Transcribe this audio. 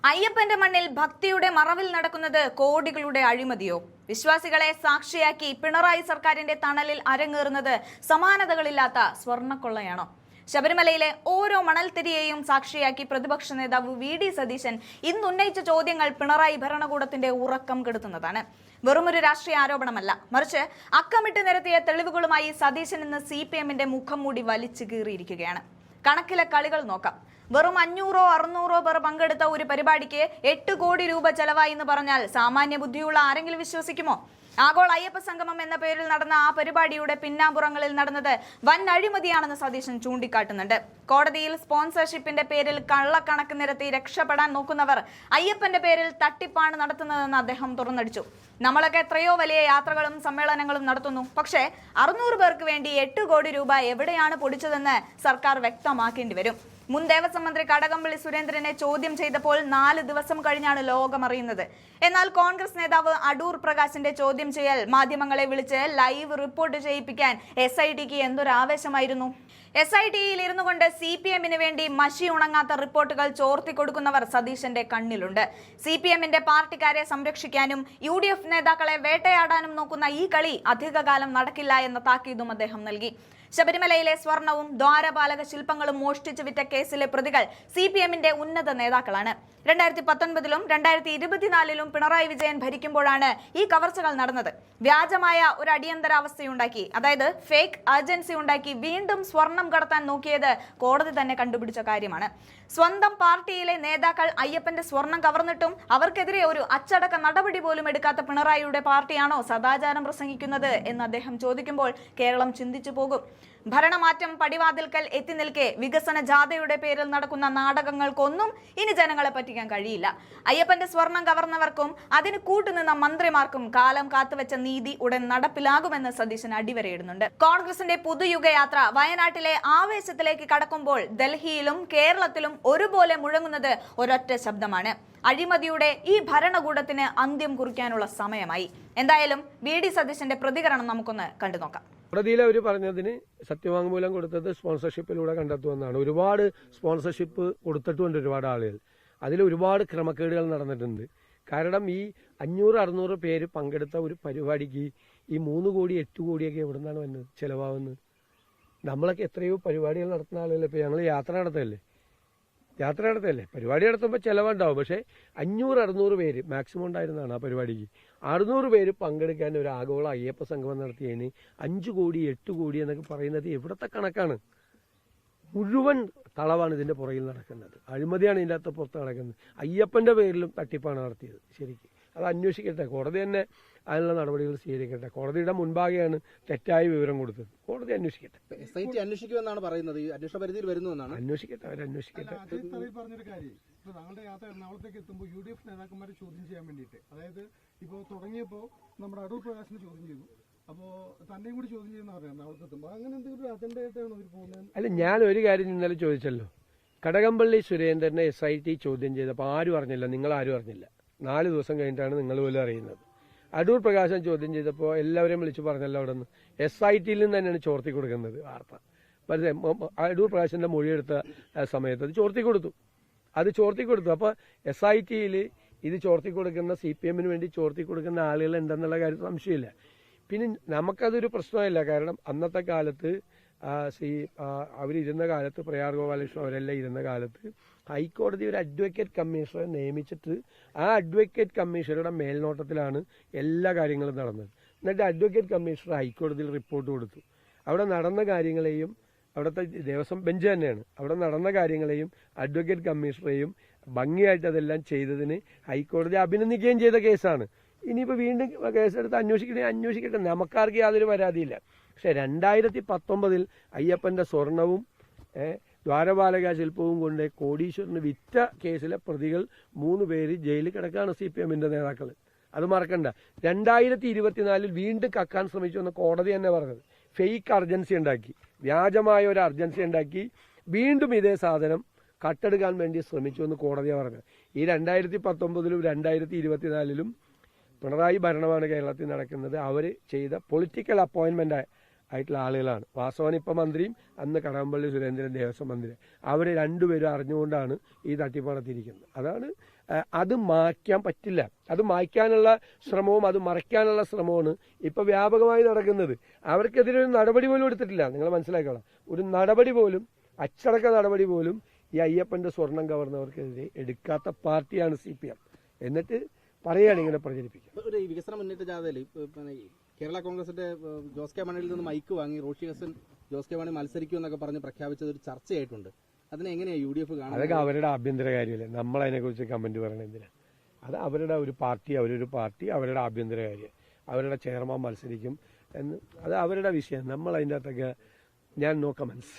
അയ്യപ്പന്റെ മണ്ണിൽ ഭക്തിയുടെ മറവിൽ നടക്കുന്നത് കോടികളുടെ അഴിമതിയോ? വിശ്വാസികളെ സാക്ഷിയാക്കി പിണറായി സർക്കാരിന്റെ തണലിൽ അരങ്ങേറുന്നത് സമാനതകളില്ലാത്ത സ്വർണ്ണക്കൊള്ളയാണോ? ശബരിമലയിലെ ഓരോ മണൽത്തിരിയെയും സാക്ഷിയാക്കി പ്രതിപക്ഷ നേതാവ് വി.ഡി. സതീശൻ ഇന്നുന്നയിച്ച ചോദ്യങ്ങൾ പിണറായി ഭരണകൂടത്തിന്റെ ഉറക്കം കെടുത്തുന്നതാണ്. വെറുമൊരു രാഷ്ട്രീയ ആരോപണമല്ല, മറിച്ച് അക്കമിട്ട് നിരത്തിയ തെളിവുകളുമായി സതീശൻ ഇന്ന് CPM-ന്റെ മുഖം മൂടി വലിച്ചു കീറിയിരിക്കുകയാണ്. കണക്കിലെ കളികൾ നോക്കാം. വെറും 500-600 പേർ പങ്കെടുത്ത ഒരു പരിപാടിക്ക് 8 കോടി രൂപ ചെലവായി എന്ന് പറഞ്ഞാൽ സാമാന്യ ബുദ്ധിയുള്ള ആരെങ്കിലും വിശ്വസിക്കുമോ? ആഗോള അയ്യപ്പ സംഗമം എന്ന പേരിൽ നടന്ന ആ പരിപാടിയുടെ പിന്നാമ്പുറങ്ങളിൽ നടന്നത് വൻ അഴിമതിയാണെന്ന് സതീശൻ ചൂണ്ടിക്കാട്ടുന്നുണ്ട്. കോടതിയിൽ സ്പോൺസർഷിപ്പിന്റെ പേരിൽ കള്ളക്കണക്ക് നിരത്തി രക്ഷപ്പെടാൻ നോക്കുന്നവർ അയ്യപ്പന്റെ പേരിൽ തട്ടിപ്പാണ് നടത്തുന്നതെന്ന് അദ്ദേഹം തുറന്നടിച്ചു. നമ്മളൊക്കെ എത്രയോ വലിയ യാത്രകളും സമ്മേളനങ്ങളും നടത്തുന്നു, പക്ഷേ 600 പേർക്ക് വേണ്ടി 8 കോടി രൂപ എവിടെയാണ് പൊടിച്ചതെന്ന് സർക്കാർ വ്യക്തമാക്കേണ്ടി വരും. മുൻ ദേവസ്വം മന്ത്രി കടകംപള്ളി സുരേന്ദ്രനെ ചോദ്യം ചെയ്തപ്പോൾ 4 ദിവസം കഴിഞ്ഞാണ് ലോകമറിയുന്നത്. എന്നാൽ കോൺഗ്രസ് നേതാവ് അടൂർ പ്രകാശിന്റെ ചോദ്യം ചെയ്യൽ മാധ്യമങ്ങളെ വിളിച്ച് ലൈവ് റിപ്പോർട്ട് ചെയ്യിപ്പിക്കാൻ SITക്ക് എന്തൊരു ആവേശമായിരുന്നു. SITയിൽ ഇരുന്നു കൊണ്ട് CPM-ന് വേണ്ടി മഷി ഉണങ്ങാത്ത റിപ്പോർട്ടുകൾ ചോർത്തി കൊടുക്കുന്നവർ സതീശന്റെ കണ്ണിലുണ്ട്. CPM-ന്റെ പാർട്ടിക്കാരെ സംരക്ഷിക്കാനും UDF നേതാക്കളെ വേട്ടയാടാനും നോക്കുന്ന ഈ കളി അധികകാലം നടക്കില്ല എന്ന താക്കീതും അദ്ദേഹം നൽകി. ശബരിമലയിലെ സ്വർണവും ദ്വാരപാലക ശില്പങ്ങളും മോഷ്ടിച്ചു വിറ്റ കേസിലെ പ്രതികൾ CPM-ന്റെ ഉന്നത നേതാക്കളാണ്. 2019-ലും 2024-ലും പിണറായി വിജയൻ ഭരിക്കുമ്പോഴാണ് ഈ കവർച്ചകൾ നടന്നത്. വ്യാജമായ ഒരു അടിയന്തരാവസ്ഥയുണ്ടാക്കി, അതായത് ഫേക്ക് ഏജൻസി ഉണ്ടാക്കി വീണ്ടും സ്വർണം കടത്താൻ നോക്കിയത് കോടതി തന്നെ കണ്ടുപിടിച്ച കാര്യമാണ്. സ്വന്തം പാർട്ടിയിലെ നേതാക്കൾ അയ്യപ്പന്റെ സ്വർണം കവർന്നിട്ടും അവർക്കെതിരെ ഒരു അച്ചടക്ക നടപടി പോലും എടുക്കാത്ത പിണറായിയുടെ പാർട്ടിയാണോ സദാചാരം പ്രസംഗിക്കുന്നത് എന്ന് അദ്ദേഹം ചോദിക്കുമ്പോൾ കേരളം ചിന്തിച്ചു പോകും. ഭരണമാറ്റം പടിവാതിൽക്കൽ എത്തി നിൽക്കെ വികസന ജാഥയുടെ പേരിൽ നടക്കുന്ന നാടകങ്ങൾക്കൊന്നും ഇനി ജനങ്ങളെ പറ്റിക്കാൻ കഴിയില്ല. അയ്യപ്പന്റെ സ്വർണം കവർന്നവർക്കും അതിന് കൂട്ടുനിന്ന മന്ത്രിമാർക്കും കാലം കാത്തുവെച്ച നീതി ഉടൻ നടപ്പിലാകുമെന്ന് സതീശൻ അടിവരയിടുന്നുണ്ട്. കോൺഗ്രസിന്റെ പുതുയുഗയാത്ര വയനാട്ടിലെ ആവേശത്തിലേക്ക് കടക്കുമ്പോൾ ഡൽഹിയിലും കേരളത്തിലും ഒരുപോലെ മുഴങ്ങുന്നത് ഒരൊറ്റ ശബ്ദമാണ്: അഴിമതിയുടെ ഈ ഭരണകൂടത്തിന് അന്ത്യം കുറിക്കാനുള്ള സമയമായി. എന്തായാലും വി.ഡി. സതീശന്റെ പ്രതികരണം നമുക്കൊന്ന് കണ്ടു നോക്കാം. കോടതിയിൽ അവർ പറഞ്ഞതിന് സത്യവാങ്മൂലം കൊടുത്തത് സ്പോൺസർഷിപ്പിലൂടെ കണ്ടെത്തുമെന്നാണ്. ഒരുപാട് സ്പോൺസർഷിപ്പ് കൊടുത്തിട്ടുണ്ട് ഒരുപാട് ആളുകൾ. അതിൽ ഒരുപാട് ക്രമക്കേടുകൾ നടന്നിട്ടുണ്ട്. കാരണം ഈ 500-600 പേര് പങ്കെടുത്ത ഒരു പരിപാടിക്ക് ഈ 3 കോടി 8 കോടിയൊക്കെ എവിടെ നിന്നാണ് വന്നത് ചിലവാകുന്നത്? നമ്മളൊക്കെ എത്രയോ പരിപാടികൾ നടത്തുന്ന ആളുകളല്ലേ. ഇപ്പോൾ ഞങ്ങൾ യാത്ര നടത്തല്ലേ, പരിപാടി നടത്തുമ്പോൾ ചിലവുണ്ടാവും. പക്ഷേ 500-600 പേര് മാക്സിമം ഉണ്ടായിരുന്നതാണ് ആ പരിപാടിക്ക്. 600 പേര് പങ്കെടുക്കാൻ ഒരു ആഗോള അയ്യപ്പ സംഗമം നടത്തിയതിന് 5 കോടി 8 കോടി എന്നൊക്കെ പറയുന്നത് എവിടത്തെ കണക്കാണ്? മുഴുവൻ തളവാണ് ഇതിന്റെ പുറകിൽ നടക്കുന്നത്. അഴിമതിയാണ് ഇതിൻ്റെ അകത്ത് പുറത്ത് നടക്കുന്നത്. അയ്യപ്പന്റെ പേരിലും തട്ടിപ്പാണ് നടത്തിയത്. ശരിക്കും അത് അന്വേഷിക്കട്ടെ, കോടതി തന്നെ അതിനുള്ള നടപടികൾ സ്വീകരിക്കട്ടെ. കോടതിയുടെ മുൻപാകെയാണ് തെറ്റായ വിവരം കൊടുത്തത്. കോടതി അന്വേഷിക്കട്ടെ. SIT അന്വേഷിക്കുമെന്നാണ് പറയുന്നത്. ഈ അന്വേഷണ പരിധിയിൽ വരുന്നുവെന്നാണ്. അന്വേഷിക്കട്ടെ, അവരന്വേഷിക്കട്ടെ. പറഞ്ഞൊരു കാര്യം, ഇപ്പൊ താങ്കളുടെ യാത്ര എറണാകുളത്തേക്ക് എത്തുമ്പോൾ UDF നേതാക്കന്മാരെ ചോദ്യം ചെയ്യാൻ വേണ്ടിയിട്ട്, അതായത് ഇപ്പോൾ തുടങ്ങിയപ്പോൾ നമ്മുടെ അടൂർ പ്രകാശിനെ ചോദ്യം ചെയ്തു, അപ്പോൾ തന്നെയും കൂടി ചോദ്യം ചെയ്യുന്ന പറയാം എറണാകുളത്ത് എത്തുമ്പോൾ. അങ്ങനെ എന്തെങ്കിലും അജണ്ട ആയിട്ടാണ് അവർ പോകുന്നത്? അല്ല, ഞാൻ ഒരു കാര്യം ഇന്നലെ ചോദിച്ചല്ലോ. കടകംപള്ളി സുരേന്ദ്രനെ SIT ചോദ്യം ചെയ്തപ്പോൾ ആരും അറിഞ്ഞില്ല, നിങ്ങളാരും അറിഞ്ഞില്ല. 4 ദിവസം കഴിഞ്ഞിട്ടാണ് നിങ്ങൾ പോലും അറിയുന്നത്. അടൂർ പ്രകാശൻ ചോദ്യം ചെയ്തപ്പോൾ എല്ലാവരെയും വിളിച്ചു പറഞ്ഞല്ലോ. അവിടെ നിന്ന് SITയിൽ നിന്ന് തന്നെയാണ് ചോർത്തി കൊടുക്കുന്നത് വാർത്ത. അടൂർ പ്രകാശന്റെ മൊഴിയെടുത്ത സമയത്ത് അത് ചോർത്തി കൊടുത്തു. അപ്പോൾ SITയിൽ ഇത് ചോർത്തി കൊടുക്കുന്ന CPM-ന് വേണ്ടി ചോർത്തി കൊടുക്കുന്ന ആളുകൾ ഉണ്ടെന്നുള്ള കാര്യം സംശയമില്ല. പിന്നെ നമുക്കതൊരു പ്രശ്നമില്ല. കാരണം അന്നത്തെ കാലത്ത് അവരിരുന്ന കാലത്ത് പ്രയാർ ഗോപാലകൃഷ്ണൻ അവരെല്ലാം ഇരുന്ന കാലത്ത് ഹൈക്കോടതി ഒരു അഡ്വക്കേറ്റ് കമ്മീഷണറെ നിയമിച്ചിട്ട് ആ അഡ്വക്കേറ്റ് കമ്മീഷണറുടെ മേൽനോട്ടത്തിലാണ് എല്ലാ കാര്യങ്ങളും നടന്നത്. എന്നിട്ട് അഡ്വക്കേറ്റ് കമ്മീഷണർ ഹൈക്കോടതിയിൽ റിപ്പോർട്ട് കൊടുത്തു. അവിടെ നടന്ന കാര്യങ്ങളെയും, അവിടുത്തെ ദേവസ്വം ബെഞ്ച് തന്നെയാണ്, അവിടെ നടന്ന കാര്യങ്ങളെയും അഡ്വക്കേറ്റ് കമ്മീഷണറെയും ഭംഗിയായിട്ട് അതെല്ലാം ചെയ്തതിന് ഹൈക്കോടതി അഭിനന്ദിക്കുകയും ചെയ്ത കേസാണ്. ഇനിയിപ്പോൾ വീണ്ടും കേസെടുത്ത് അന്വേഷിക്കട്ടെ, നമുക്കാർക്ക് യാതൊരു പരാതിയില്ല. പക്ഷെ 2019 അയ്യപ്പന്റെ സ്വർണവും ദ്വാരപാലക ശില്പവും കൊണ്ട് കോടീശ്വരന് വിറ്റ കേസിലെ പ്രതികൾ 3 പേര് ജയിലിൽ കിടക്കാണ്. CPM-ന്റെ നേതാക്കൾ. അത് മറക്കണ്ട. 2024 വീണ്ടും കക്കാൻ ശ്രമിച്ചു എന്ന് കോടതി തന്നെ പറഞ്ഞത്. ഫേക്ക് അർജൻസി ഉണ്ടാക്കി, വ്യാജമായ ഒരു അർജൻസി ഉണ്ടാക്കി വീണ്ടും ഇതേ സാധനം കട്ടെടുക്കാൻ വേണ്ടി ശ്രമിച്ചു എന്ന് കോടതിയാണ് പറഞ്ഞത്. ഈ 2019-ലും 2024-ലും പിണറായി ഭരണമാണ് കേരളത്തിൽ നടക്കുന്നത്. അവർ ചെയ്ത പൊളിറ്റിക്കൽ അപ്പോയിന്റ്മെന്റ് ആയിട്ടുള്ള ആളുകളാണ്. വാസവൻ ഇപ്പം മന്ത്രിയും അന്ന് കടകംപള്ളി സുരേന്ദ്രൻ ദേവസ്വം മന്ത്രി. അവർ രണ്ടുപേരും അറിഞ്ഞുകൊണ്ടാണ് ഈ തട്ടിപ്പ് നടത്തിയിരിക്കുന്നത്. അതാണ് അത് മായ്ക്കാൻ പറ്റില്ല. അത് മായ്ക്കാനുള്ള ശ്രമവും അത് മറയ്ക്കാനുള്ള ശ്രമമാണ് ഇപ്പൊ വ്യാപകമായി നടക്കുന്നത്. അവർക്കെതിരെ ഒരു നടപടി പോലും എടുത്തിട്ടില്ല. നിങ്ങൾ മനസ്സിലാക്കണം, ഒരു നടപടി പോലും, അച്ചടക്ക നടപടി പോലും ഈ അയ്യപ്പന്റെ സ്വർണം കവർന്നവർക്കെതിരെ എടുക്കാത്ത പാർട്ടിയാണ് CPM. എന്നിട്ട് പറയുകയാണ് ഇങ്ങനെ പ്രചരിപ്പിക്കുക. ഒരു വികസന മുന്നേറ്റ ജാഥയിൽ കേരള കോൺഗ്രസിന്റെ ജോസ് കെ മാണിയിൽ നിന്ന് മൈക്ക് വാങ്ങി റോഷി ഹസൻ ജോസ് കെ മാണി മത്സരിക്കുമെന്നൊക്കെ പറഞ്ഞ് പ്രഖ്യാപിച്ചത് ഒരു ചർച്ചയായിട്ടുണ്ട്. അതിനെ എങ്ങനെയാണ് UDF കാണുന്നത്? അതൊക്കെ അവരുടെ ആഭ്യന്തര കാര്യമല്ലേ, നമ്മൾ അതിനെക്കുറിച്ച് കമന്റ് പറയണ എന്തിനാ? അത് അവരുടെ ഒരു പാർട്ടി, അവരുടെ ആഭ്യന്തര കാര്യം, അവരുടെ ചെയർമാൻ മത്സരിക്കും എന്ന്, അത് അവരുടെ വിഷയം. നമ്മൾ അതിൻ്റെ അകത്തൊക്കെ ഞാൻ നോ കമന്റ്സ്.